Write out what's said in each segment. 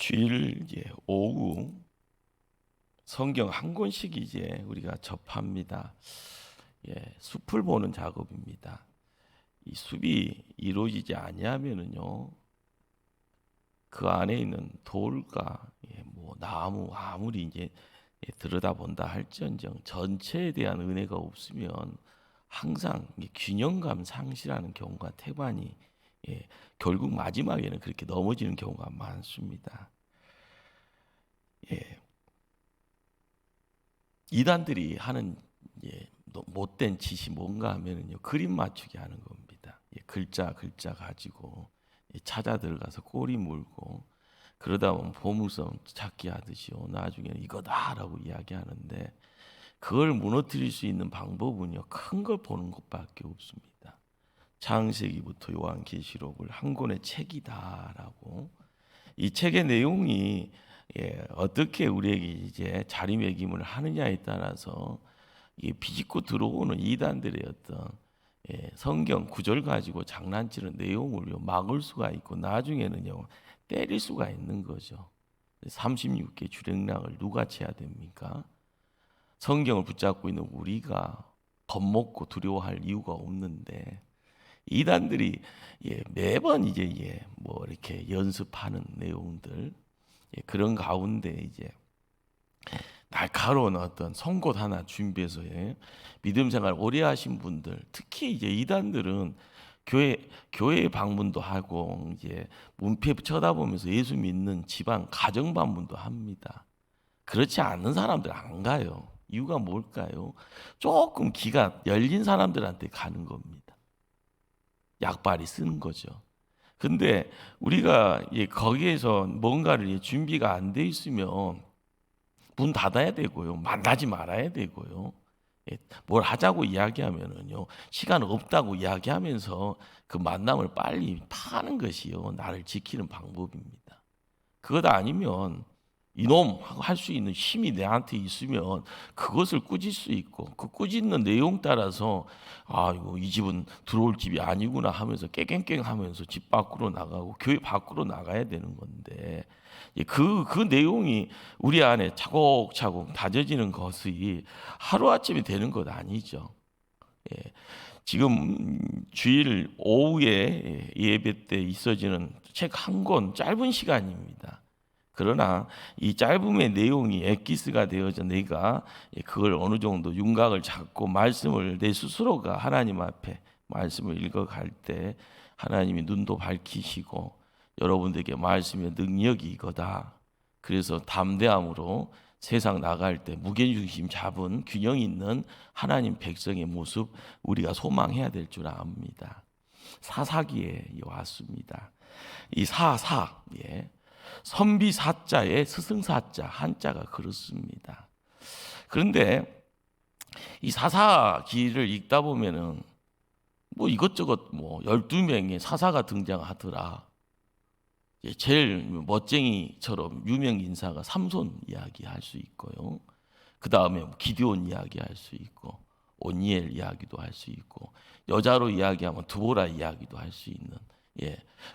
주일 이제 오후 성경 한 권씩 이제 우리가 접합니다. 숲을 보는 작업입니다. 이 숲이 이루어지지 아니하면은요, 그 안에 있는 돌과 뭐 나무 아무리 이제 들여다본다 할지언정 전체에 대한 은혜가 없으면 항상 균형감 상실하는 경우가 태반이 결국 마지막에는 그렇게 넘어지는 경우가 많습니다. 이단들이 하는 못된 짓이 뭔가 하면은요, 그림 맞추기 하는 겁니다. 글자 가지고 찾아 들어가서 꼬리 물고 그러다 보면 보물섬 찾기 하듯이요, 나중에는 이거다라고 이야기하는데 그걸 무너뜨릴 수 있는 방법은요, 큰 걸 보는 것밖에 없습니다. 창세기부터 요한계시록을 한 권의 책이다라고, 이 책의 내용이 어떻게 우리에게 이제 자리매김을 하느냐에 따라서 비집고 들어오는 이단들의 어떤 성경 구절 가지고 장난치는 내용을 막을 수가 있고 나중에는요, 때릴 수가 있는 거죠. 36개 주랭랑을 누가 쳐야 됩니까? 성경을 붙잡고 있는 우리가 겁먹고 두려워할 이유가 없는데, 이단들이 매번 이제 뭐 이렇게 연습하는 내용들, 그런 가운데 이제 날카로운 어떤 송곳 하나 준비해서 믿음 생활 오래 하신 분들, 특히 이제 이단들은 교회 방문도 하고 이제 문패 쳐다보면서 예수 믿는 집안 가정 방문도 합니다. 그렇지 않은 사람들 안 가요. 이유가 뭘까요? 조금 귀가 열린 사람들한테 가는 겁니다. 약발이 쓰는 거죠. 근데 우리가 거기에서 뭔가를 준비가 안 돼 있으면 문 닫아야 되고요, 만나지 말아야 되고요, 뭘 하자고 이야기하면은요, 시간 없다고 이야기하면서 그 만남을 빨리 파는 것이요, 나를 지키는 방법입니다. 그것 아니면 이놈 하고 할 수 있는 힘이 내한테 있으면 그것을 꾸질 수 있고, 그 꾸짖는 내용 따라서 이거 이 집은 들어올 집이 아니구나 하면서 깨갱깽 하면서 집 밖으로 나가고 교회 밖으로 나가야 되는 건데, 그 내용이 우리 안에 차곡차곡 다져지는 것이 하루아침에 되는 것 아니죠. 지금 주일 오후에 예배 때 있어지는 책 한 권, 짧은 시간입니다. 그러나 이 짧음의 내용이 엑기스가 되어져 내가 그걸 어느 정도 윤곽을 잡고 말씀을 내 스스로가 하나님 앞에 말씀을 읽어갈 때 하나님이 눈도 밝히시고 여러분들에게 말씀의 능력이 이거다, 그래서 담대함으로 세상 나갈 때 무게중심 잡은 균형 있는 하나님 백성의 모습 우리가 소망해야 될 줄 압니다. 사사기에 왔습니다. 이 선비사자에 스승사자 한자가 그렇습니다. 그런데 이 사사기를 읽다 보면은 뭐 이것저것 12명의 사사가 등장하더라. 제일 멋쟁이처럼 유명 인사가 삼손 이야기할 수 있고요, 그 다음에 기드온 이야기할 수 있고, 오니엘 이야기도 할 수 있고, 여자로 이야기하면 드보라 이야기도 할 수 있는.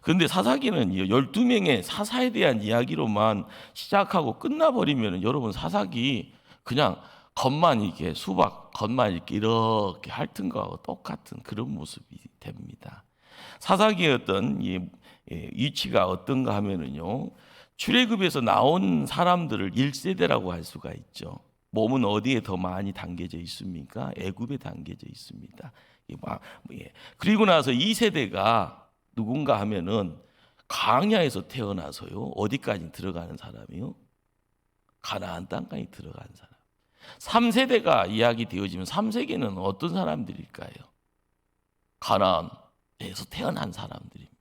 그런데 사사기는 12명의 사사에 대한 이야기로만 시작하고 끝나버리면 여러분, 사사기 그냥 겉만 이렇게 수박 겉만 이렇게 핥은 거하고 똑같은 그런 모습이 됩니다. 사사기의 어떤 위치가 어떤가 하면은요, 출애굽에서 나온 사람들을 1세대라고 할 수가 있죠. 몸은 어디에 더 많이 담겨져 있습니까? 애굽에 담겨져 있습니다. 그리고 나서 2세대가 누군가 하면은 광야에서 태어나서요, 어디까지 들어가는 사람이요? 가나안 땅까지 들어가는 사람. 3세대가 이야기되어지면 3세계는 어떤 사람들일까요? 가나안에서 태어난 사람들입니다.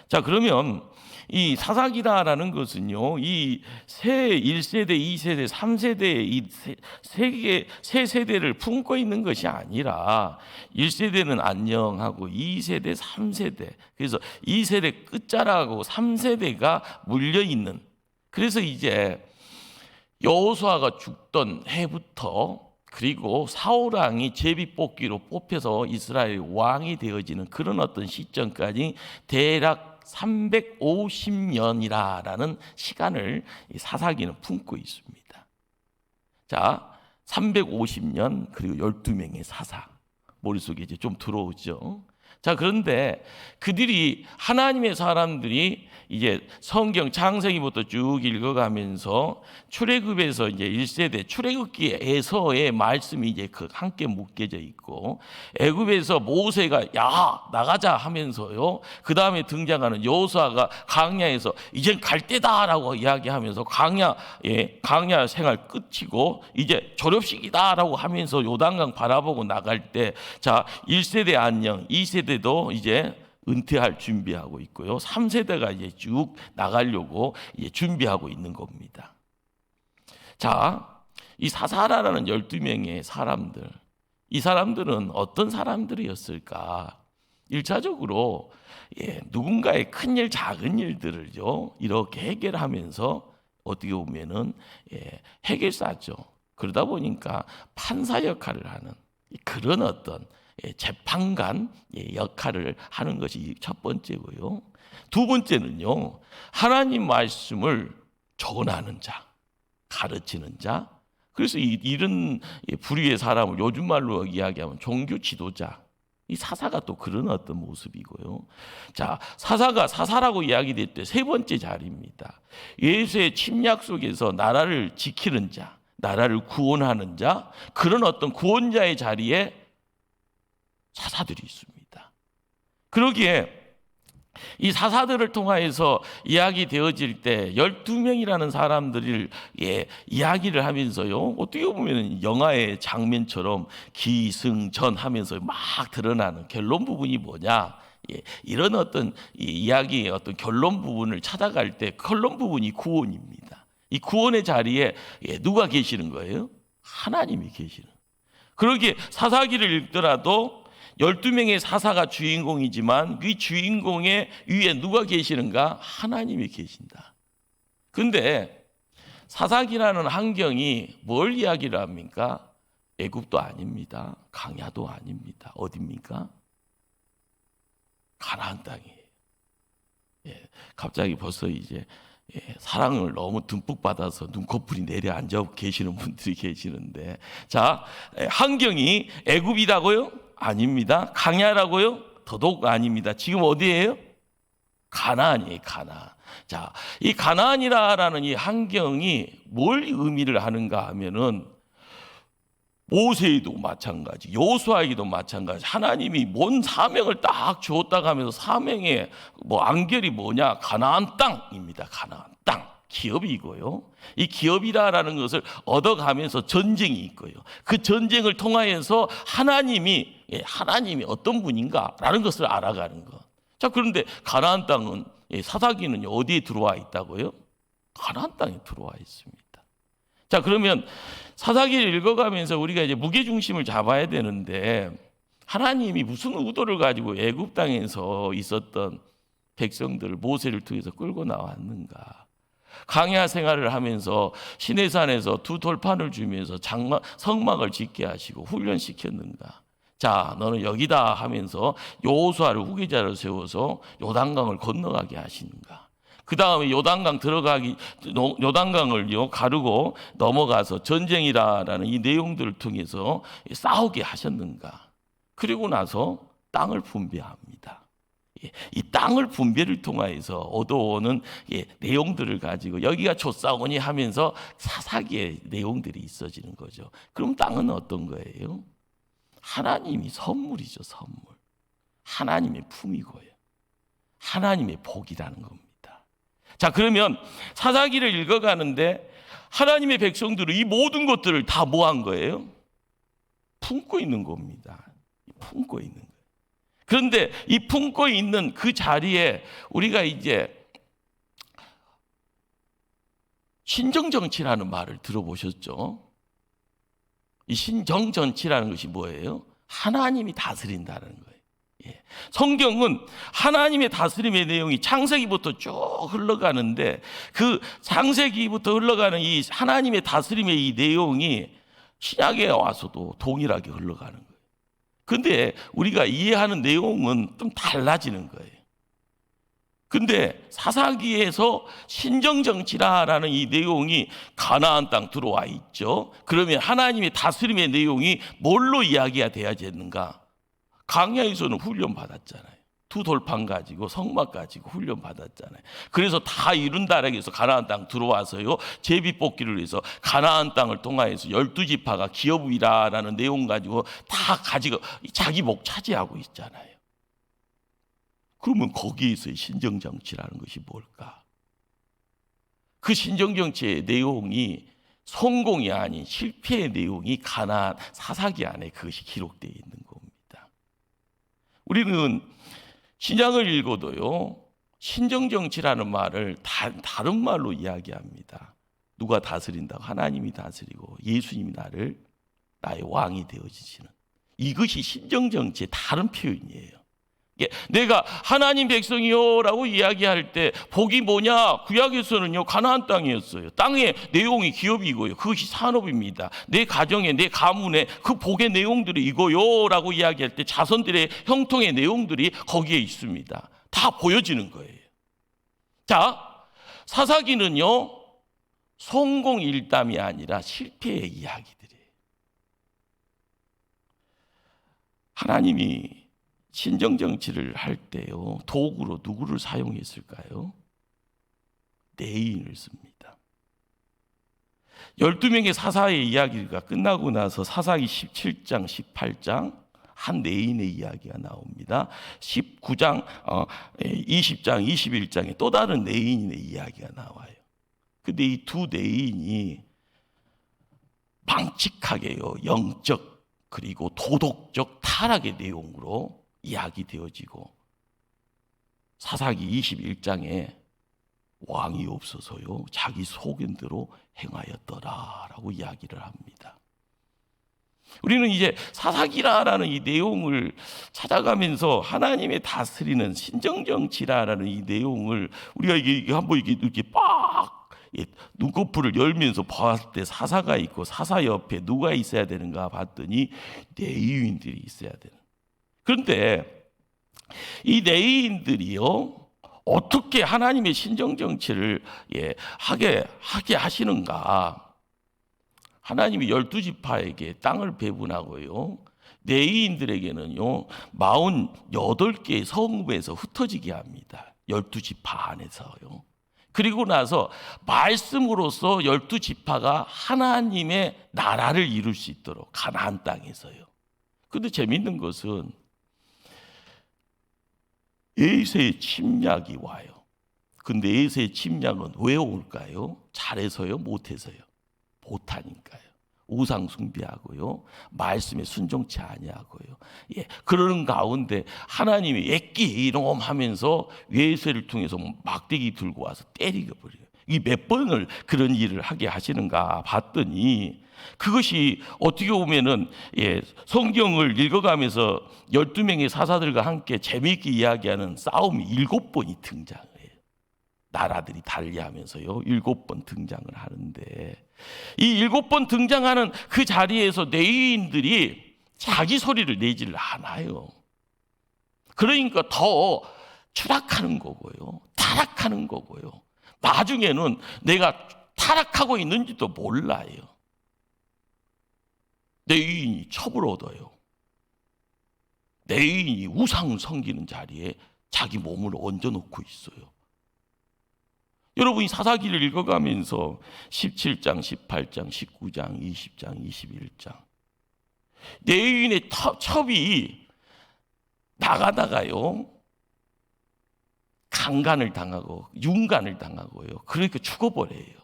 자, 그러면 이 사사기다라는 것은요, 이 세 1세대, 2세대, 3세대의 이 세 세대를 품고 있는 것이 아니라 1세대는 안녕하고 2세대, 3세대, 그래서 2세대 끝자락하고 3세대가 물려 있는, 그래서 이제 여호수아가 죽던 해부터 그리고 사울 왕이 제비뽑기로 뽑혀서 이스라엘 왕이 되어지는 그런 어떤 시점까지 대략 약 350년이라는 시간을 이 사사기는 품고 있습니다. 자, 350년 그리고 12명의 사사. 머릿속에 이제 좀 들어오죠. 자, 그런데 그들이 하나님의 사람들이 이제 성경 창세기부터 쭉 읽어가면서 출애굽에서 이제 1세대 출애굽기에서의 말씀이 이제 함께 묶여져 있고, 애굽에서 모세가 야 나가자 하면서요, 그 다음에 등장하는 여호수아가 광야에서 이젠 갈 때다라고 이야기하면서 광야 생활 끝이고 이제 졸업식이다라고 하면서 요단강 바라보고 나갈 때, 자 1세대 안녕, 2세대도 이제 은퇴할 준비하고 있고요. 3세대가 이제 쭉 나가려고 이제 준비하고 있는 겁니다. 자, 이 사사라는 12명의 사람들, 이 사람들은 어떤 사람들이었을까? 1차적으로 누군가의 큰 일, 작은 일들을요 이렇게 해결하면서 어떻게 보면은 해결사죠. 그러다 보니까 판사 역할을 하는 그런 어떤 재판관 역할을 하는 것이 첫 번째고요. 두 번째는요, 하나님 말씀을 전하는 자, 가르치는 자. 그래서 이런 부류의 사람을 요즘 말로 이야기하면 종교 지도자, 이 사사가 또 그런 어떤 모습이고요. 자, 사사가 사사라고 이야기될 때 세 번째 자리입니다. 예수의 침략 속에서 나라를 지키는 자, 나라를 구원하는 자, 그런 어떤 구원자의 자리에 사사들이 있습니다. 그러기에 이 사사들을 통하여서 이야기되어질 때 12명이라는 사람들을 이야기를 하면서요, 어떻게 보면 영화의 장면처럼 기승전하면서 막 드러나는 결론 부분이 뭐냐, 이런 어떤 이야기의 어떤 결론 부분을 찾아갈 때 결론 부분이 구원입니다. 이 구원의 자리에 누가 계시는 거예요? 하나님이 계시는. 그러기에 사사기를 읽더라도 12명의 사사가 주인공이지만 그 주인공의 위에 누가 계시는가? 하나님이 계신다. 그런데 사사기라는 환경이 뭘 이야기를 합니까? 애굽도 아닙니다. 광야도 아닙니다. 어디입니까? 가나안 땅이에요. 갑자기 벌써 이제 사랑을 너무 듬뿍 받아서 눈꺼풀이 내려앉아 계시는 분들이 계시는데, 자, 환경이 애굽이라고요? 아닙니다. 광야라고요? 더더욱 아닙니다. 지금 어디예요? 가나안이에요. 가나안. 자, 이 가나안이라는 이 환경이 뭘 의미를 하는가 하면은 모세에도 마찬가지, 여호수아에게도 마찬가지, 하나님이 뭔 사명을 딱 주었다고 하면서 사명의 안결이 뭐냐? 가나안 땅입니다. 가나안 땅. 기업이고요. 이 기업이라는 것을 얻어가면서 전쟁이 있고요. 그 전쟁을 통하여서 하나님이 어떤 분인가라는 것을 알아가는 것. 자, 그런데 가나안 땅은 사사기는 어디에 들어와 있다고요? 가나안 땅에 들어와 있습니다. 자, 그러면 사사기를 읽어가면서 우리가 이제 무게 중심을 잡아야 되는데, 하나님이 무슨 의도를 가지고 애굽 땅에서 있었던 백성들을 모세를 통해서 끌고 나왔는가? 광야 생활을 하면서 시내산에서 두 돌판을 주면서 성막을 짓게 하시고 훈련시켰는가? 자, 너는 여기다 하면서 여호수아를 후계자를 세워서 요단강을 건너가게 하시는가? 그 다음에 요단강을 가르고 넘어가서 전쟁이라는 이 내용들을 통해서 싸우게 하셨는가? 그리고 나서 땅을 분배합니다. 이 땅을 분배를 통하여서 얻어오는 내용들을 가지고 여기가 좋사오니 하면서 사사기의 내용들이 있어지는 거죠. 그럼 땅은 어떤 거예요? 하나님이 선물이죠. 선물. 하나님의 품이고요. 하나님의 복이라는 겁니다. 자, 그러면 사사기를 읽어가는데 하나님의 백성들은 이 모든 것들을 다 뭐 한 거예요? 품고 있는 겁니다. 품고 있는 거예요. 그런데 이 품고 있는 그 자리에 우리가 이제 신정정치라는 말을 들어보셨죠? 이 신정정치라는 것이 뭐예요? 하나님이 다스린다는 거예요. 성경은 하나님의 다스림의 내용이 창세기부터 쭉 흘러가는데, 그 창세기부터 흘러가는 이 하나님의 다스림의 이 내용이 신약에 와서도 동일하게 흘러가는 거예요. 그런데 우리가 이해하는 내용은 좀 달라지는 거예요. 근데 사사기에서 신정정치라라는 이 내용이 가나안 땅 들어와 있죠. 그러면 하나님의 다스림의 내용이 뭘로 이야기가 돼야 되는가? 광야에서는 훈련 받았잖아요. 두 돌판 가지고 성막 가지고 훈련 받았잖아요. 그래서 다 이룬다라고 해서 가나안 땅 들어와서요, 제비 뽑기를 해서 가나안 땅을 통하여서 12지파가 기업이라라는 내용 가지고 다 가지고 자기 목 차지하고 있잖아요. 그러면 거기에서의 신정정치라는 것이 뭘까? 그 신정정치의 내용이 성공이 아닌 실패의 내용이 가나안 사사기 안에 그것이 기록되어 있는 겁니다. 우리는 신약을 읽어도요, 신정정치라는 말을 다른 말로 이야기합니다. 누가 다스린다고? 하나님이 다스리고 예수님이 나의 왕이 되어지시는, 이것이 신정정치의 다른 표현이에요. 내가 하나님 백성이요라고 이야기할 때 복이 뭐냐? 구약에서는요, 가나안 땅이었어요. 땅의 내용이 기업이고요, 그것이 산업입니다. 내 가정에, 내 가문에 그 복의 내용들이 이거요라고 이야기할 때 자손들의 형통의 내용들이 거기에 있습니다. 다 보여지는 거예요. 자, 사사기는요, 성공 일담이 아니라 실패의 이야기들이에요. 하나님이 신정정치를 할 때요, 도구로 누구를 사용했을까요? 내인을 씁니다. 12명의 사사의 이야기가 끝나고 나서 사사기 17장, 18장 한 내인의 이야기가 나옵니다. 19장, 20장, 21장에 또 다른 내인의 이야기가 나와요. 근데 이 두 내인이 방칙하게요, 영적 그리고 도덕적 타락의 내용으로 이야기되어지고, 사사기 21장에 왕이 없어서요, 자기 소견대로 행하였더라라고 이야기를 합니다. 우리는 이제 사사기라라는 이 내용을 찾아가면서 하나님의 다스리는 신정정치라라는 이 내용을 우리가 이게 한번 이렇게 빡 눈꺼풀을 열면서 봤을 때 사사가 있고, 사사 옆에 누가 있어야 되는가 봤더니 레위인들이 있어야 되는. 그런데 이 레위인들이요, 어떻게 하나님의 신정정치를 하게 하시는가? 하나님이 12지파에게 땅을 배분하고요, 레위인들에게는요 48개의 성읍에서 흩어지게 합니다. 12지파 안에서요. 그리고 나서 말씀으로써 12지파가 하나님의 나라를 이룰 수 있도록 가나안 땅에서요. 그런데 재밌는 것은 에세의 침략이 와요. 근데 에세의 침략은 왜 올까요? 잘해서요? 못해서요? 못하니까요. 우상 숭배하고요, 말씀에 순종치 아니하고요. 그러는 가운데 하나님이 애끼 이놈 하면서 외세를 통해서 막대기 들고 와서 때리게 버려요. 이 몇 번을 그런 일을 하게 하시는가 봤더니, 그것이 어떻게 보면은 성경을 읽어가면서 12명의 사사들과 함께 재미있게 이야기하는 싸움이 7번이 등장을 해요. 나라들이 달리하면서요 7번 등장을 하는데, 이 7번 등장하는 그 자리에서 레위인들이 자기 소리를 내지를 않아요. 그러니까 더 추락하는 거고요, 타락하는 거고요, 나중에는 내가 타락하고 있는지도 몰라요. 레위인이 첩을 얻어요. 레위인이 우상 섬기는 자리에 자기 몸을 얹어놓고 있어요. 여러분이 사사기를 읽어가면서 17장, 18장, 19장, 20장, 21장 레위인의 첩이 나가다가요 강간을 당하고 윤간을 당하고요, 그러니까 죽어버려요.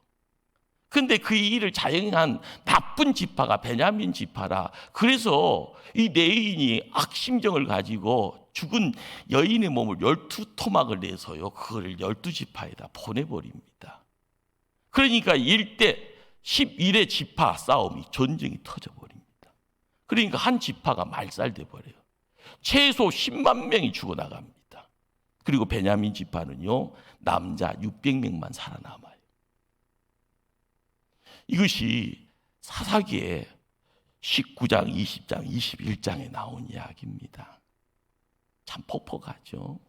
근데 그 일을 자행한 나쁜 지파가 베냐민 지파라. 그래서 이 레위인이 악심정을 가지고 죽은 여인의 몸을 12토막을 내서요, 그거를 12지파에다 보내버립니다. 그러니까 1대 11의 지파 싸움이, 전쟁이 터져버립니다. 그러니까 한 지파가 말살돼 버려요. 최소 10만 명이 죽어나갑니다. 그리고 베냐민 지파는요 남자 600명만 살아남아요. 이것이 사사기의 19장, 20장, 21장에 나온 이야기입니다. 참 폭폭하죠.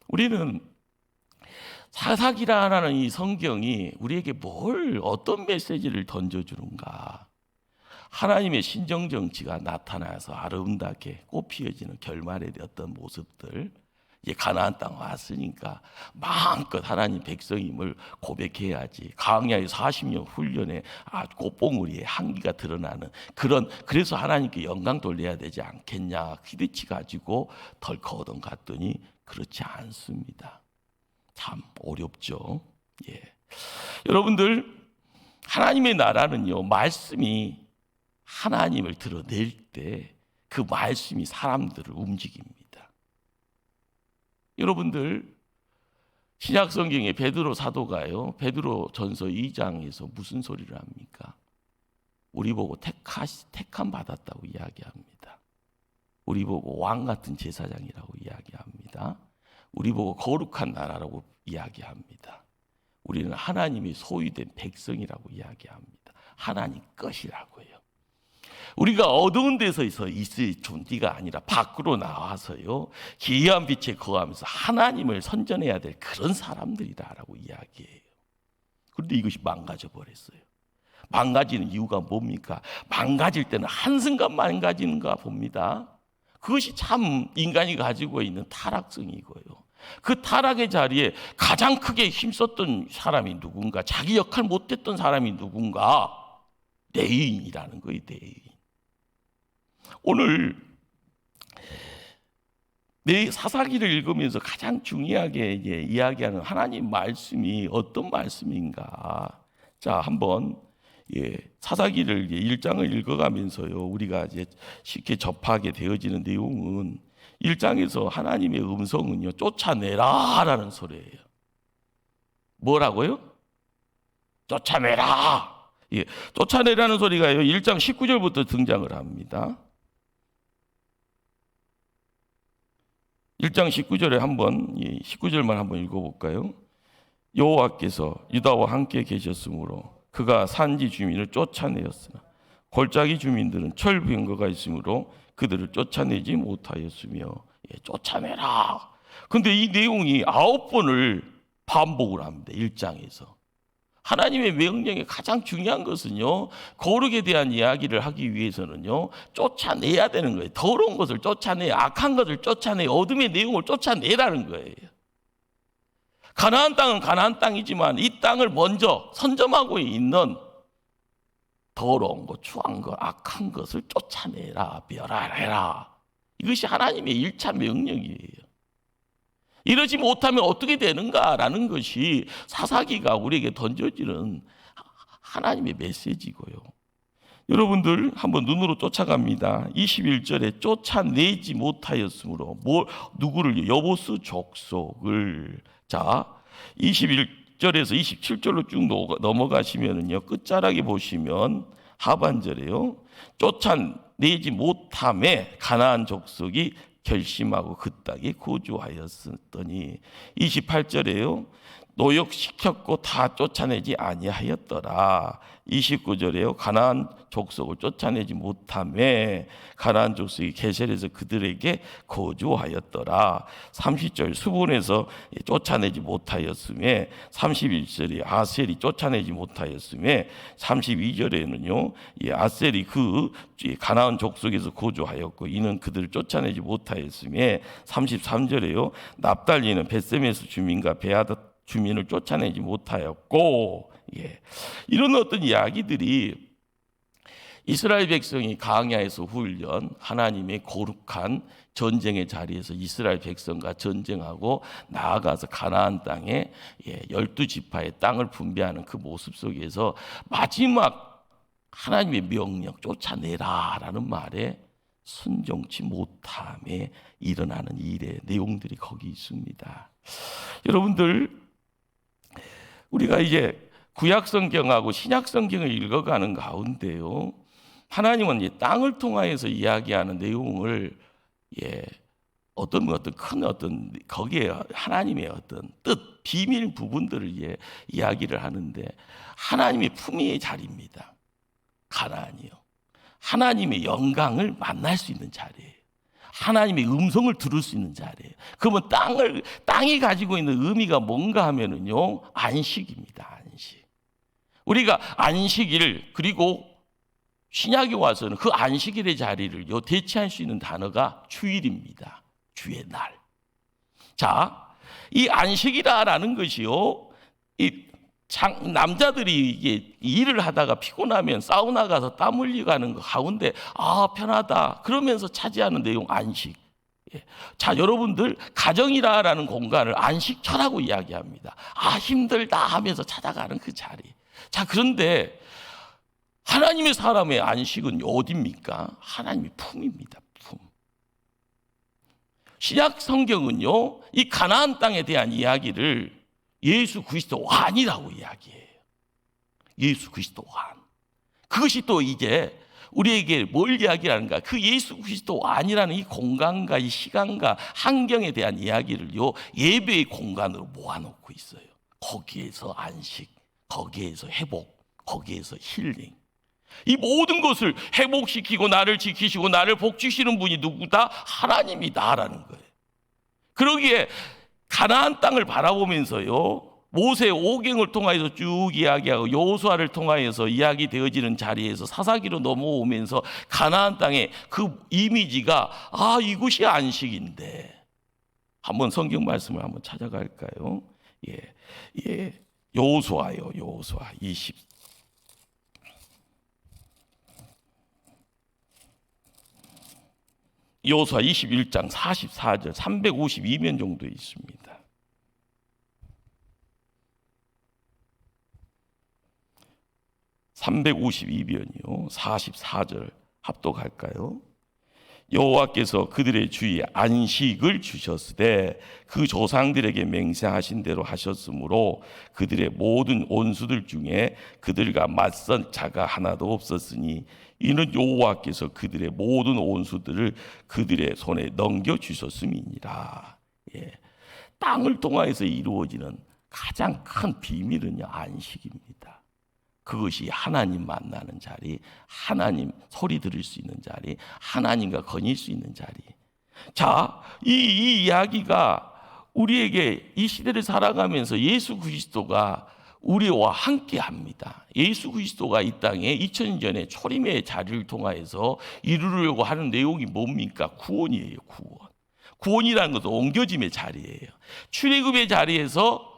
우리는 사사기라는 이 성경이 우리에게 어떤 메시지를 던져주는가? 하나님의 신정 정치가 나타나서 아름답게 꽃 피어지는 결말의 어떤 모습들, 이제 가나안 땅 왔으니까 마음껏 하나님 백성임을 고백해야지. 광야의 40년 훈련에 꽃봉우리에 향기가 드러나는 그래서 하나님께 영광 돌려야 되지 않겠냐 기대치 가지고 덜커덩 갔더니 그렇지 않습니다. 참 어렵죠. 예. 여러분들, 하나님의 나라는요, 말씀이 하나님을 드러낼 때 그 말씀이 사람들을 움직입니다. 여러분들, 신약 성경에 베드로 사도가요, 베드로 전서 2장에서 무슨 소리를 합니까? 우리 보고 택함 받았다고 이야기합니다. 우리 보고 왕 같은 제사장이라고 이야기합니다. 우리 보고 거룩한 나라라고 이야기합니다. 우리는 하나님의 소유된 백성이라고 이야기합니다. 하나님 것이라고요. 우리가 어두운 데서 있을 존재가 아니라 밖으로 나와서요, 기이한 빛에 거하면서 하나님을 선전해야 될 그런 사람들이다라고 이야기해요. 그런데 이것이 망가져 버렸어요. 망가지는 이유가 뭡니까? 망가질 때는 한순간 망가지는가 봅니다. 그것이 참 인간이 가지고 있는 타락성이고요. 그 타락의 자리에 가장 크게 힘썼던 사람이 누군가? 자기 역할 못했던 사람이 누군가? 내인이라는 거예요. 내인. 오늘 내 사사기를 읽으면서 가장 중요하게 이야기하는 하나님 말씀이 어떤 말씀인가? 자, 한번 사사기를 1장을 읽어가면서요, 우리가 이제 쉽게 접하게 되어지는 내용은 1장에서 하나님의 음성은요, 쫓아내라라는 소리예요. 뭐라고요? 쫓아내라. 쫓아내라는 소리가요, 1장 19절부터 등장을 합니다. 1장 19절에 19절만 한번 읽어볼까요? 여호와께서 유다와 함께 계셨으므로 그가 산지 주민을 쫓아내었으나 골짜기 주민들은 철병거가 있으므로 그들을 쫓아내지 못하였으며. 쫓아내라. 근데 이 내용이 9번을 반복을 합니다. 1장에서. 하나님의 명령의 가장 중요한 것은요, 거룩에 대한 이야기를 하기 위해서는요, 쫓아내야 되는 거예요. 더러운 것을 쫓아내야, 악한 것을 쫓아내야, 어둠의 내용을 쫓아내라는 거예요. 가나안 땅은 가나안 땅이지만 이 땅을 먼저 선점하고 있는 더러운 것, 추한 것, 악한 것을 쫓아내라, 멸하라. 이것이 하나님의 1차 명령이에요. 이러지 못하면 어떻게 되는가라는 것이 사사기가 우리에게 던져지는 하나님의 메시지고요. 여러분들 한번 눈으로 쫓아갑니다. 21절에 쫓아내지 못하였으므로 누구를? 여보스 족속을. 자, 21절에서 27절로 쭉 넘어가시면은요, 끝자락에 보시면 하반절에요, 쫓아내지 못함에 가나안 족속이 결심하고 그 땅에 거주하였으니, 28절에요, 노역시켰고 다 쫓아내지 아니하였더라. 29절에요, 가나안 족속을 쫓아내지 못함에 가나안 족속이 게셀에서 그들에게 거주하였더라. 30절 수본에서 쫓아내지 못하였음에, 31절에 아셀이 쫓아내지 못하였음에, 32절에는요, 아셀이 그 가나안 족속에서 거주하였고 이는 그들을 쫓아내지 못하였음에, 33절에요, 납달리는 벳세메스 주민과 베아다 주민을 쫓아내지 못하였고. 이런 어떤 이야기들이 이스라엘 백성이 광야에서 훈련, 하나님의 거룩한 전쟁의 자리에서 이스라엘 백성과 전쟁하고 나아가서 가나안 땅에 12지파의 땅을 분배하는 그 모습 속에서 마지막 하나님의 명령, 쫓아내라라는 말에 순종치 못함에 일어나는 일의 내용들이 거기 있습니다. 여러분들, 우리가 이제 구약 성경하고 신약 성경을 읽어가는 가운데요, 하나님은 이 땅을 통하여서 이야기하는 내용을 어떤 큰 거기에 하나님의 어떤 뜻, 비밀 부분들을 이야기를 하는데, 하나님의 품위의 자리입니다. 가나안이요. 하나님의 영광을 만날 수 있는 자리예요. 하나님의 음성을 들을 수 있는 자리예요. 그러면 땅이 가지고 있는 의미가 뭔가 하면은요, 안식입니다. 안식. 우리가 안식일, 그리고 신약에 와서는 그 안식일의 자리를 대체할 수 있는 단어가 주일입니다. 주의 날. 자, 이 안식이라는 것이요, 남자들이 이게 일을 하다가 피곤하면 사우나 가서 땀 흘리고 가는 거 가운데 편하다 그러면서 차지하는 내용 안식. 자, 여러분들 가정이라는 공간을 안식처라고 이야기합니다. 힘들다 하면서 찾아가는 그 자리. 자, 그런데 하나님의 사람의 안식은 어디입니까? 하나님의 품입니다. 품. 신약 성경은요, 이 가나안 땅에 대한 이야기를 예수 그리스도 완이라고 이야기해요. 예수 그리스도 완. 그것이 또 이제 우리에게 뭘 이야기하는가? 그 예수 그리스도 완이라는 이 공간과 이 시간과 환경에 대한 이야기를요, 예배의 공간으로 모아놓고 있어요. 거기에서 안식, 거기에서 회복, 거기에서 힐링. 이 모든 것을 회복시키고 나를 지키시고 나를 복주시는 분이 누구다? 하나님이다라는 거예요. 그러기에 가나안 땅을 바라보면서요, 모세 오경을 통하여서 쭉 이야기하고 여호수아를 통하여서 이야기되어지는 자리에서 사사기로 넘어오면서 가나안 땅의 그 이미지가 이곳이 안식인데, 한번 성경 말씀을 한번 찾아갈까요? 여호수아요. 여호수아 21장 44절 352면 정도 있습니다. 352면이요. 44절 합독할까요? 여호와께서 그들의 주위에 안식을 주셨으되 그 조상들에게 맹세하신 대로 하셨으므로 그들의 모든 원수들 중에 그들과 맞선 자가 하나도 없었으니 이는 여호와께서 그들의 모든 원수들을 그들의 손에 넘겨주셨음이니라. 땅을 통하여서 이루어지는 가장 큰 비밀은요, 안식입니다. 그것이 하나님 만나는 자리, 하나님 소리 들을 수 있는 자리, 하나님과 거닐 수 있는 자리. 자, 이 이야기가 우리에게 이 시대를 살아가면서 예수 그리스도가 우리와 함께 합니다. 예수 그리스도가 이 땅에 2000년 전에 초림의 자리를 통하여서 이루려고 하는 내용이 뭡니까? 구원이에요. 구원. 구원이라는 것도 옮겨짐의 자리예요. 출애굽의 자리에서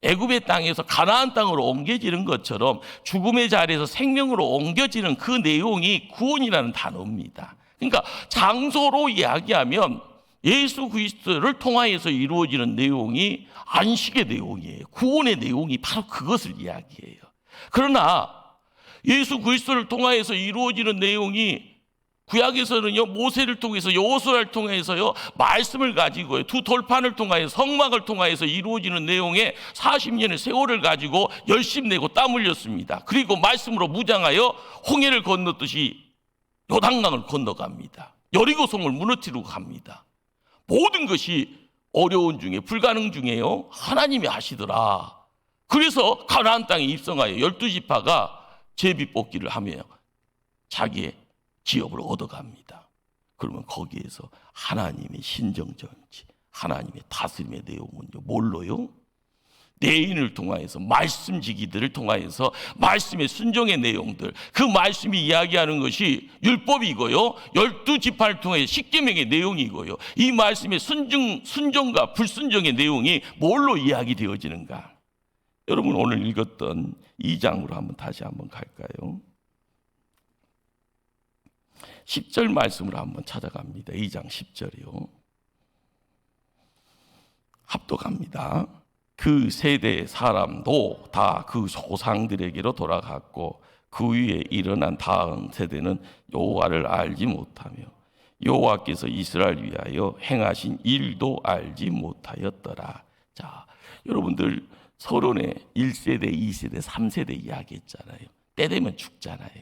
애굽의 땅에서 가나안 땅으로 옮겨지는 것처럼 죽음의 자리에서 생명으로 옮겨지는 그 내용이 구원이라는 단어입니다. 그러니까 장소로 이야기하면 예수 그리스도를 통하여서 이루어지는 내용이 안식의 내용이에요. 구원의 내용이 바로 그것을 이야기해요. 그러나 예수 그리스도를 통하여서 이루어지는 내용이 구약에서는요, 모세를 통해서 여호수아를 통해서요, 말씀을 가지고요, 두 돌판을 통하여 성막을 통하여서 이루어지는 내용에 40년의 세월을 가지고 열심 내고 땀 흘렸습니다. 그리고 말씀으로 무장하여 홍해를 건넜듯이 요단강을 건너갑니다. 여리고성을 무너뜨리고 갑니다. 모든 것이 어려운 중에 불가능 중에요, 하나님이 하시더라. 그래서 가나안 땅에 입성하여 12지파가 제비뽑기를 하며 자기의 기업을 얻어갑니다. 그러면 거기에서 하나님의 신정정치, 하나님의 다스림의 내용은요, 뭘로요? 내인을 통하여서 말씀지기들을 통하여서 말씀의 순종의 내용들, 그 말씀이 이야기하는 것이 율법이고요, 12지파를 통해 십계명의 내용이고요, 이 말씀의 순종과 불순종의 내용이 뭘로 이야기되어지는가? 여러분 오늘 읽었던 2장으로 다시 한번 갈까요? 10절 말씀으로 한번 찾아갑니다. 2장 10절이요. 합독합니다. 그 세대의 사람도 다 그 조상들에게로 돌아갔고 그 위에 일어난 다음 세대는 여호와를 알지 못하며 여호와께서 이스라엘 위하여 행하신 일도 알지 못하였더라. 자, 여러분들 서론에 1세대, 2세대, 3세대 이야기했잖아요. 때 되면 죽잖아요.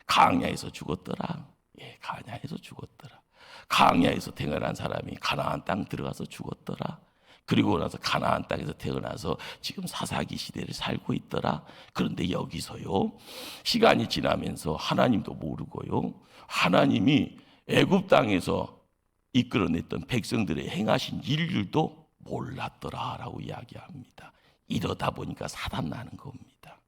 광야에서 죽었더라. 광야에서 죽었더라. 광야에서 태어난 사람이 가나안 땅 들어가서 죽었더라. 그리고 나서 가나안 땅에서 태어나서 지금 사사기 시대를 살고 있더라. 그런데 여기서요, 시간이 지나면서 하나님도 모르고요, 하나님이 애굽 땅에서 이끌어냈던 백성들의 행하신 일들도 몰랐더라라고 이야기합니다. 이러다 보니까 사단 나는 겁니다.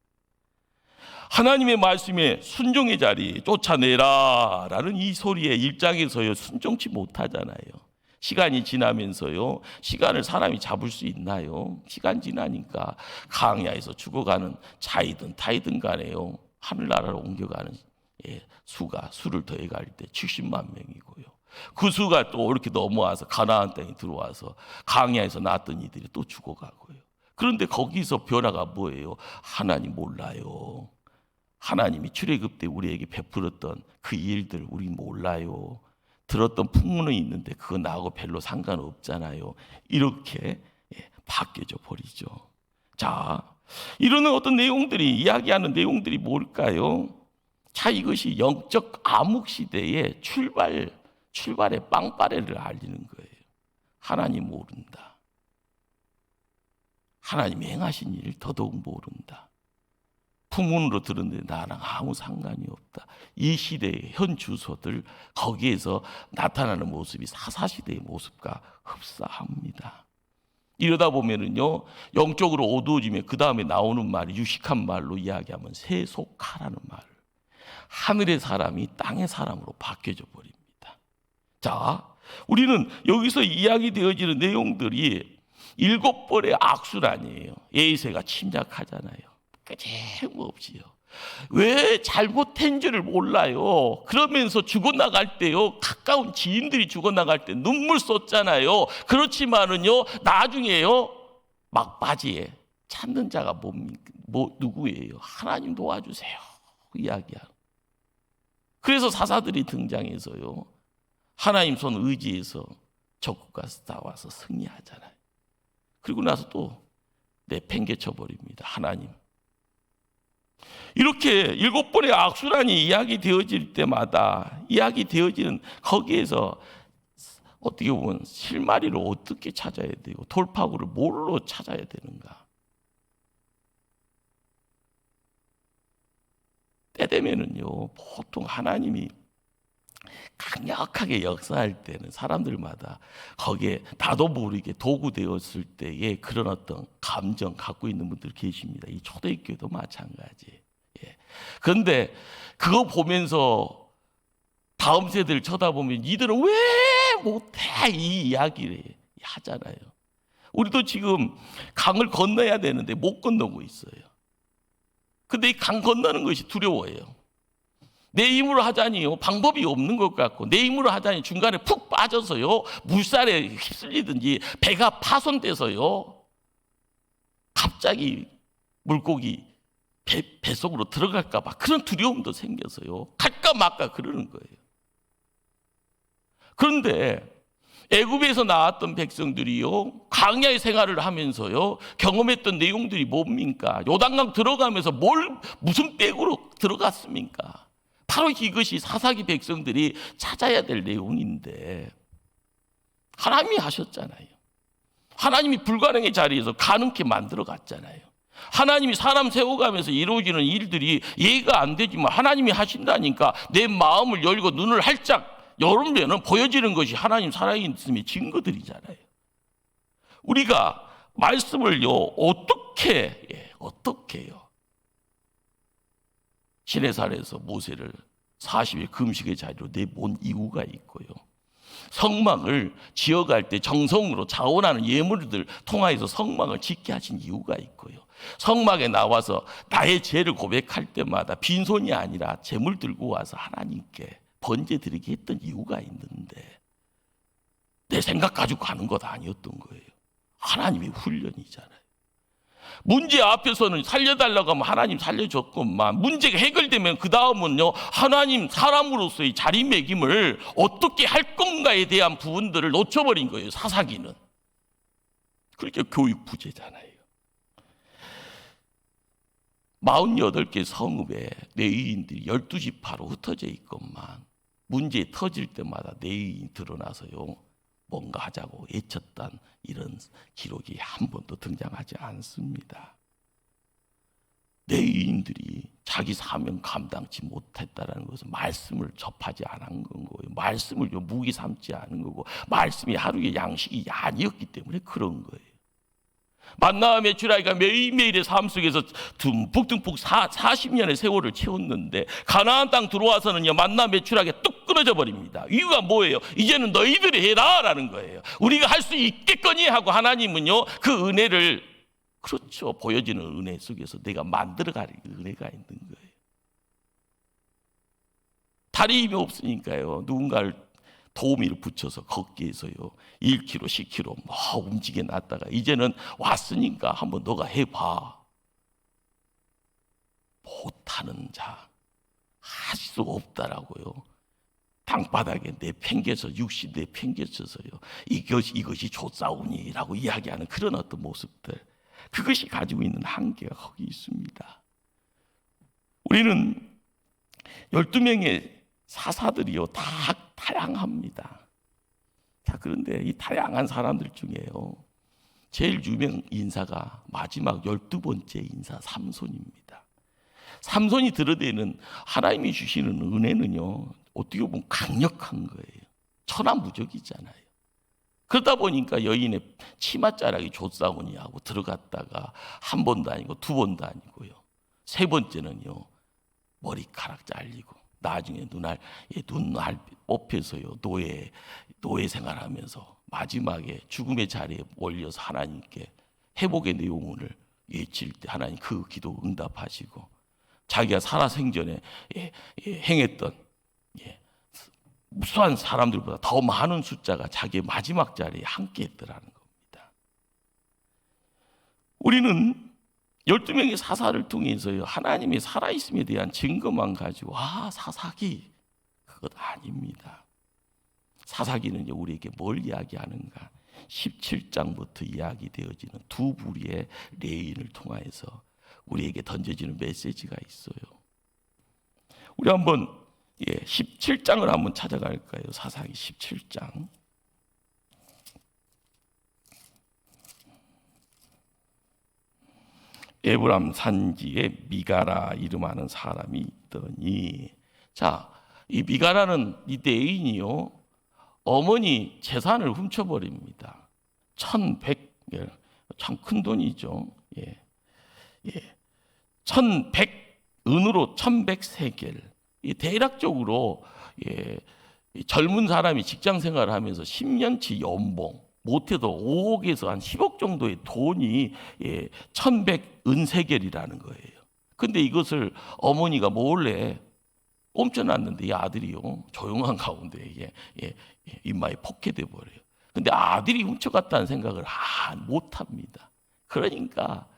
하나님의 말씀에 순종의 자리 쫓아내라 라는 이 소리에 일장에서요 순종치 못하잖아요. 시간이 지나면서요, 시간을 사람이 잡을 수 있나요? 시간 지나니까 강야에서 죽어가는 자이든 타이든 간에요, 하늘나라로 옮겨가는 수가 수를 더해갈 때 70만 명이고요. 그 수가 또 이렇게 넘어와서 가나안 땅에 들어와서 강야에서 낳았던 이들이 또 죽어가고요. 그런데 거기서 변화가 뭐예요? 하나님 몰라요. 하나님이 출애굽 때 우리에게 베풀었던 그 일들 우리 몰라요. 들었던 풍문은 있는데 그거 나하고 별로 상관없잖아요. 이렇게 바뀌어져 버리죠. 자, 이런 어떤 내용들이, 이야기하는 내용들이 뭘까요? 자, 이것이 영적 암흑 시대의 출발의 빵빠레를 알리는 거예요. 하나님 모른다. 하나님이 행하신 일을 더더욱 모른다. 풍문으로 들었는데 나랑 아무 상관이 없다. 이 시대의 현 주소들, 거기에서 나타나는 모습이 사사시대의 모습과 흡사합니다. 이러다 보면은요, 영적으로 어두워지면 그 다음에 나오는 말이 유식한 말로 이야기하면 세속하라는 말. 하늘의 사람이 땅의 사람으로 바뀌어져 버립니다. 자, 우리는 여기서 이야기되어지는 내용들이 7벌의 악순환이에요. 에이세가 침략하잖아요. 끄짐없이요. 왜 잘못한 줄을 몰라요. 그러면서 죽어나갈 때요, 가까운 지인들이 죽어나갈 때 눈물 쏟잖아요. 그렇지만은요, 나중에요, 막바지에 찾는 자가 누구예요? 하나님 도와주세요 이야기하고. 그래서 사사들이 등장해서요, 하나님 손 의지해서 적국가 싸워서 승리하잖아요. 그리고 나서 또 내팽개쳐 버립니다. 하나님. 이렇게 7번의 악순환이 이야기되어질 때마다 이야기되어지는 거기에서 어떻게 보면 실마리를 어떻게 찾아야 되고 돌파구를 뭘로 찾아야 되는가. 때 되면은요, 보통 하나님이 강력하게 역사할 때는 사람들마다 거기에 나도 모르게 도구되었을 때의 그런 어떤 감정 갖고 있는 분들 계십니다. 이 초대교회도 마찬가지. 그런데 그거 보면서 다음 세대를 쳐다보면 이들은 왜 못해 이 이야기를 하잖아요. 우리도 지금 강을 건너야 되는데 못 건너고 있어요. 근데 이 강 건너는 것이 두려워요. 내 힘으로 하자니요, 방법이 없는 것 같고, 내 힘으로 하자니 중간에 푹 빠져서요, 물살에 휩쓸리든지 배가 파손돼서요, 갑자기 물고기 뱃속으로 들어갈까 봐 그런 두려움도 생겨서요, 갈까 말까 그러는 거예요. 그런데 애굽에서 나왔던 백성들이요, 광야의 생활을 하면서요, 경험했던 내용들이 뭡니까? 요단강 들어가면서 무슨 백으로 들어갔습니까? 바로 이것이 사사기 백성들이 찾아야 될 내용인데, 하나님이 하셨잖아요. 하나님이 불가능의 자리에서 가능케 만들어 갔잖아요. 하나님이 사람 세워가면서 이루어지는 일들이 이해가 안 되지만 하나님이 하신다니까 내 마음을 열고 눈을 활짝 열면 보여지는 것이 하나님 살아있음의 증거들이잖아요. 우리가 말씀을요, 어떻게요? 시내산에서 모세를 40일 금식의 자리로 내몬 이유가 있고요. 성막을 지어갈 때 정성으로 자원하는 예물들 통하여서 성막을 짓게 하신 이유가 있고요. 성막에 나와서 나의 죄를 고백할 때마다 빈손이 아니라 재물 들고 와서 하나님께 번제 드리게 했던 이유가 있는데, 내 생각 가지고 가는 것 아니었던 거예요. 하나님의 훈련이잖아요. 문제 앞에서는 살려달라고 하면 하나님 살려줬건만, 문제가 해결되면 그 다음은요, 하나님 사람으로서의 자리매김을 어떻게 할 건가에 대한 부분들을 놓쳐버린 거예요. 사사기는. 그렇게 교육 부재잖아요. 48개 성읍에 레위인들이 12지파로 흩어져 있건만, 문제 터질 때마다 레위인이 드러나서요, 뭔가 하자고 애쳤던 이런 기록이 한 번도 등장하지 않습니다. 레위인들이 자기 사명 감당치 못했다라는 것은 말씀을 접하지 않은 건 거예요. 말씀을 무기 삼지 않은 거고, 말씀이 하루의 양식이 아니었기 때문에 그런 거예요. 만나와 메추라기가 매일매일의 삶 속에서 듬뿍듬뿍 40년의 세월을 채웠는데, 가나안 땅 들어와서는요, 만나 메추라기가 뚝 끊어져 버립니다. 이유가 뭐예요? 이제는 너희들이 해라 라는 거예요. 우리가 할 수 있겠거니 하고 하나님은요, 그 은혜를, 그렇죠, 보여지는 은혜 속에서 내가 만들어갈 은혜가 있는 거예요. 다리 힘이 없으니까요, 누군가를 도우미를 붙여서 걷기 위해서요 1km, 10km 막 움직여 놨다가 이제는 왔으니까 한번 너가 해봐. 못하는 자 할 수 없다라고요. 땅바닥에 내팽개쳐 60 내팽개쳐서요 이것이 좋사오니라고 이야기하는 그런 어떤 모습들, 그것이 가지고 있는 한계가 거기 있습니다. 우리는 12명의 사사들이요 다 다양합니다. 자, 그런데 이 다양한 사람들 중에요 제일 유명 인사가 마지막 12번째 인사 삼손입니다. 삼손이 드러내는 하나님이 주시는 은혜는요 어떻게 보면 강력한 거예요. 천하무적이잖아요. 그러다 보니까 여인의 치맛자락이 좋사오니 하고 들어갔다가 한 번도 아니고 두 번도 아니고요, 세 번째는요 머리카락 잘리고 나중에 눈알 뽑혀서요 노예 생활하면서 마지막에 죽음의 자리에 올려서 하나님께 회복의 내용을 외칠 때 하나님 그 기도 응답하시고, 자기가 살아생전에 행했던 무수한 사람들보다 더 많은 숫자가 자기의 마지막 자리에 함께 했더라는 겁니다. 우리는 12명의 사사를 통해서요 하나님의 살아있음에 대한 증거만 가지고 사사기, 그것 아닙니다. 사사기는요 우리에게 뭘 이야기하는가? 17장부터 이야기되어지는 두 부류의 레위인을 통하여서 우리에게 던져지는 메시지가 있어요. 우리 한번 17장을 한번 찾아갈까요? 사사기 17장. 에브람 산지에 미가라 이름하는 사람이 있더니, 자, 이 미가라는 이 레위인이요 어머니 재산을 훔쳐버립니다. 1,100, 참 큰 돈이죠. 1,100 은으로 1,100세겔. 대략적으로 젊은 사람이 직장 생활을 하면서 10년치 연봉, 못해도 5억에서 한 10억 정도의 돈이 1,100 은세겔이라는 거예요. 근데 이것을 어머니가 몰래 꼼쳐놨는데 이 아들이요 조용한 가운데 입마에 포켓돼 버려요. 근데 아들이 훔쳐갔다는 생각을 못합니다. 그러니까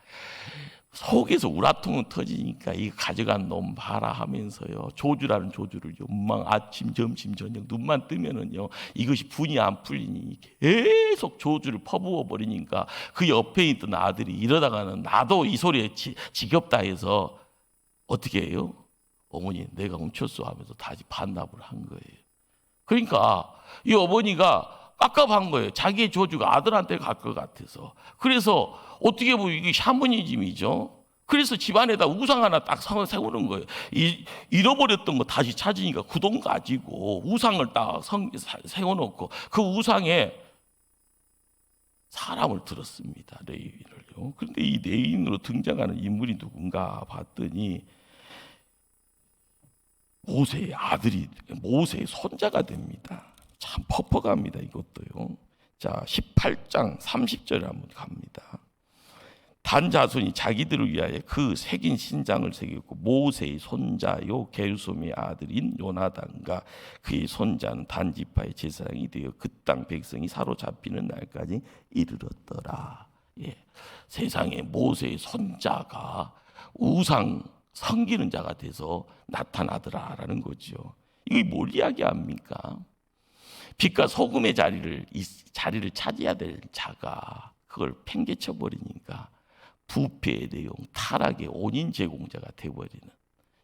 속에서 우라통은 터지니까 이 가져간 놈 봐라 하면서요 조주라는 조주를 막 아침 점심 저녁 눈만 뜨면은요 이것이 분이 안 풀리니 계속 조주를 퍼부어 버리니까 그 옆에 있던 아들이 이러다가는 나도 이 소리에 지겹다 해서 어떻게 해요? 어머니 내가 훔쳤어 하면서 다시 반납을 한 거예요. 그러니까 이 어머니가 깝깝한 거예요. 자기의 조주가 아들한테 갈 것 같아서. 그래서 어떻게 보면 이게 샤머니즘이죠. 그래서 집안에다 우상 하나 딱 세우는 거예요. 잃어버렸던 거 다시 찾으니까 그 돈 가지고 우상을 딱 세워놓고 그 우상에 사람을 들었습니다. 레위인을요. 그런데 이 레위인으로 등장하는 인물이 누군가 봤더니 모세의 아들이 모세의 손자가 됩니다. 참 퍽퍽합니다. 이것도요. 자, 18장 30절에 한번 갑니다. 단 자손이 자기들을 위하여 그 새긴 신장을 새겼고 모세의 손자요 게르솜의 아들인 요나단과 그의 손자는 단 지파의 제사장이 되어 그 땅 백성이 사로잡히는 날까지 이르렀더라. 세상에 모세의 손자가 우상 섬기는 자가 돼서 나타나더라라는 거죠. 이게 뭘 이야기합니까? 빛과 소금의 자리를 차지해야 될 자가 그걸 팽개쳐 버리니까 부패의 내용, 타락의 원인 제공자가 되어버리는,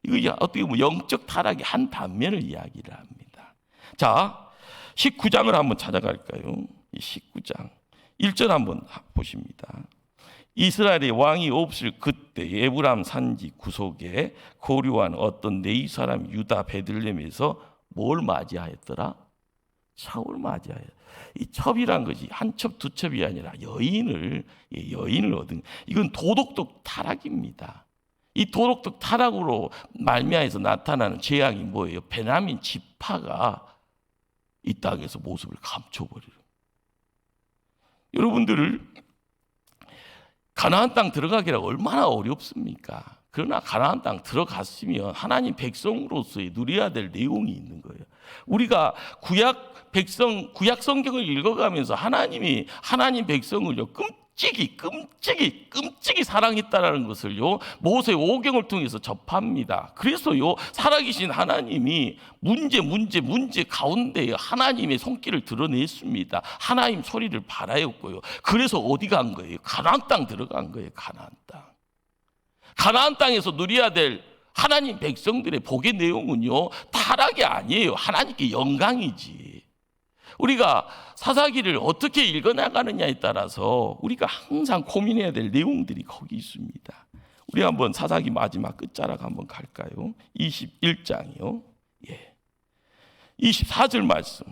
이거 어떻게 보면 영적 타락의 한 단면을 이야기를 합니다. 자, 19장을 한번 찾아갈까요? 이 19장 1절 한번 보십니다. 이스라엘의 왕이 없을 그때 에브람 산지 구속에 거류한 어떤 네이 사람 유다 베들레헴에서 뭘 맞이하였더라? 첩을 맞이하여. 이 첩이란 것이 한 첩, 두 첩이 아니라 여인을 얻은, 이건 도덕적 타락입니다. 이 도덕적 타락으로 말미암아서 나타나는 재앙이 뭐예요? 베냐민 지파가 이 땅에서 모습을 감춰버려요. 여러분들을 가나안 땅 들어가기가 얼마나 어렵습니까? 그러나 가나안 땅 들어갔으면 하나님 백성으로서의 누려야 될 내용이 있는 거예요. 우리가 구약 성경을 읽어가면서 하나님이 하나님 백성을요 끔찍이 사랑했다라는 것을요 모세 오경을 통해서 접합니다. 그래서요 살아계신 하나님이 문제 가운데 하나님의 손길을 드러냈습니다. 하나님 소리를 바라였고요. 그래서 어디 간 거예요? 가나안 땅 들어간 거예요. 가나안 땅에서 누려야 될 하나님 백성들의 복의 내용은요 타락이 아니에요. 하나님께 영광이지. 우리가 사사기를 어떻게 읽어나가느냐에 따라서 우리가 항상 고민해야 될 내용들이 거기 있습니다. 우리 한번 사사기 마지막 끝자락 한번 갈까요? 21장이요. 24절 말씀.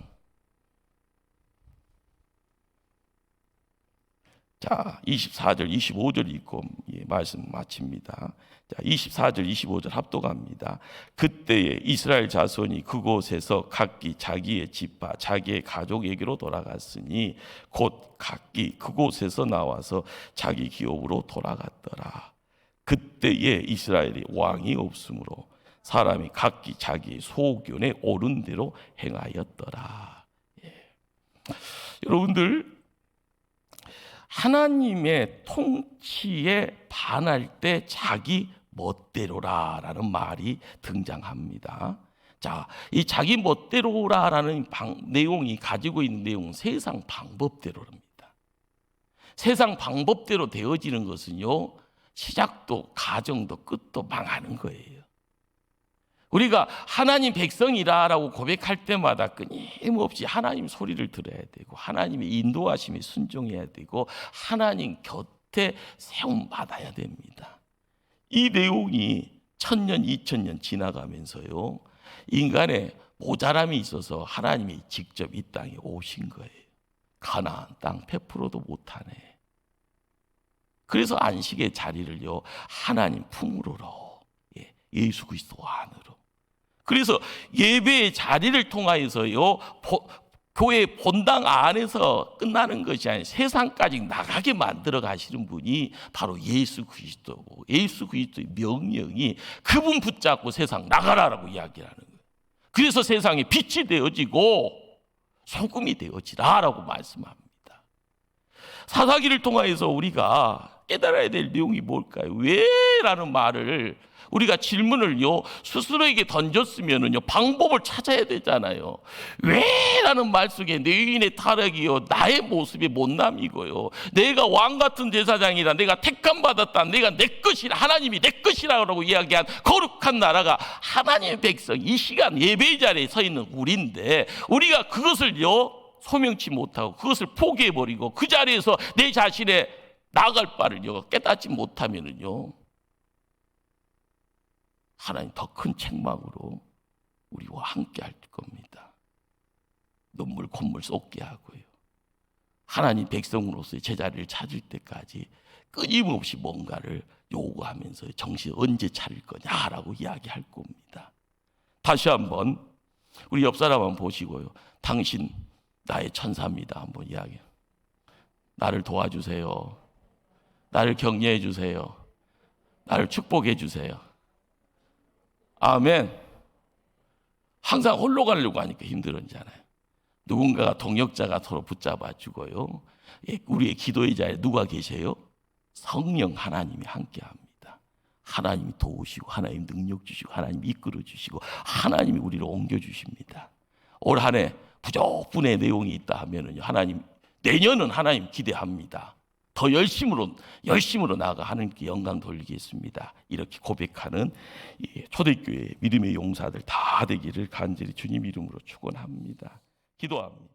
자, 24절, 25절 읽고 말씀 마칩니다. 자, 24절, 25절 합독합니다. 그때에 이스라엘 자손이 그곳에서 각기 자기의 지파, 자기의 가족에게로 돌아갔으니 곧 각기 그곳에서 나와서 자기 기업으로 돌아갔더라. 그때에 이스라엘이 왕이 없으므로 사람이 각기 자기의 소견에 옳은 대로 행하였더라. 여러분들, 하나님의 통치에 반할 때 자기 멋대로라라는 말이 등장합니다. 자, 이 자기 멋대로라라는 내용이 가지고 있는 내용은 세상 방법대로입니다. 세상 방법대로 되어지는 것은요, 시작도 가정도 끝도 망하는 거예요. 우리가 하나님 백성이라고 고백할 때마다 끊임없이 하나님 소리를 들어야 되고 하나님의 인도하심에 순종해야 되고 하나님 곁에 세움받아야 됩니다. 이 내용이 1000년, 2000년 지나가면서요 인간의 모자람이 있어서 하나님이 직접 이 땅에 오신 거예요. 가나안 땅 100%도 못하네. 그래서 안식의 자리를요 하나님 품으로 예수 그리스도 안으로. 그래서 예배의 자리를 통하여서요 교회 본당 안에서 끝나는 것이 아니라 세상까지 나가게 만들어 가시는 분이 바로 예수 그리스도고, 예수 그리스도의 명령이 그분 붙잡고 세상 나가라라고 이야기하는 거예요. 그래서 세상에 빛이 되어지고 소금이 되어지라라고 말씀합니다. 사사기를 통하여서 우리가 깨달아야 될 내용이 뭘까요? 왜라는 말을 우리가 질문을요 스스로에게 던졌으면은요 방법을 찾아야 되잖아요. 왜라는 말 속에 내 인의 타락이요 나의 모습의 못남이고요 내가 왕 같은 제사장이라 내가 택함 받았다 내가 내 것이라 하나님이 내 것이라고 이야기한 거룩한 나라가 하나님의 백성 이 시간 예배의 자리에 서 있는 우리인데 우리가 그것을요 소명치 못하고 그것을 포기해버리고 그 자리에서 내 자신의 나아갈 바를요 깨닫지 못하면은요 하나님 더 큰 책망으로 우리와 함께 할 겁니다. 눈물 콧물 쏟게 하고요. 하나님 백성으로서의 제자리를 찾을 때까지 끊임없이 뭔가를 요구하면서 정신 언제 차릴 거냐라고 이야기할 겁니다. 다시 한번 우리 옆 사람 한번 보시고요. 당신 나의 천사입니다. 한번 이야기. 나를 도와주세요. 나를 격려해 주세요. 나를 축복해 주세요. 아멘. 항상 홀로 가려고 하니까 힘들었잖아요. 누군가가 동역자가 서로 붙잡아 주고요. 우리의 기도의 자리에 누가 계세요? 성령 하나님이 함께 합니다. 하나님이 도우시고 하나님 능력 주시고 하나님 이끌어 주시고 하나님이 우리를 옮겨 주십니다. 올 한 해 부족분의 내용이 있다 하면은요. 하나님 내년은 하나님 기대합니다. 더 열심으로 나아가 하나님께 영광 돌리겠습니다. 이렇게 고백하는 초대교회 믿음의 용사들 다 되기를 간절히 주님 이름으로 축원합니다. 기도합니다.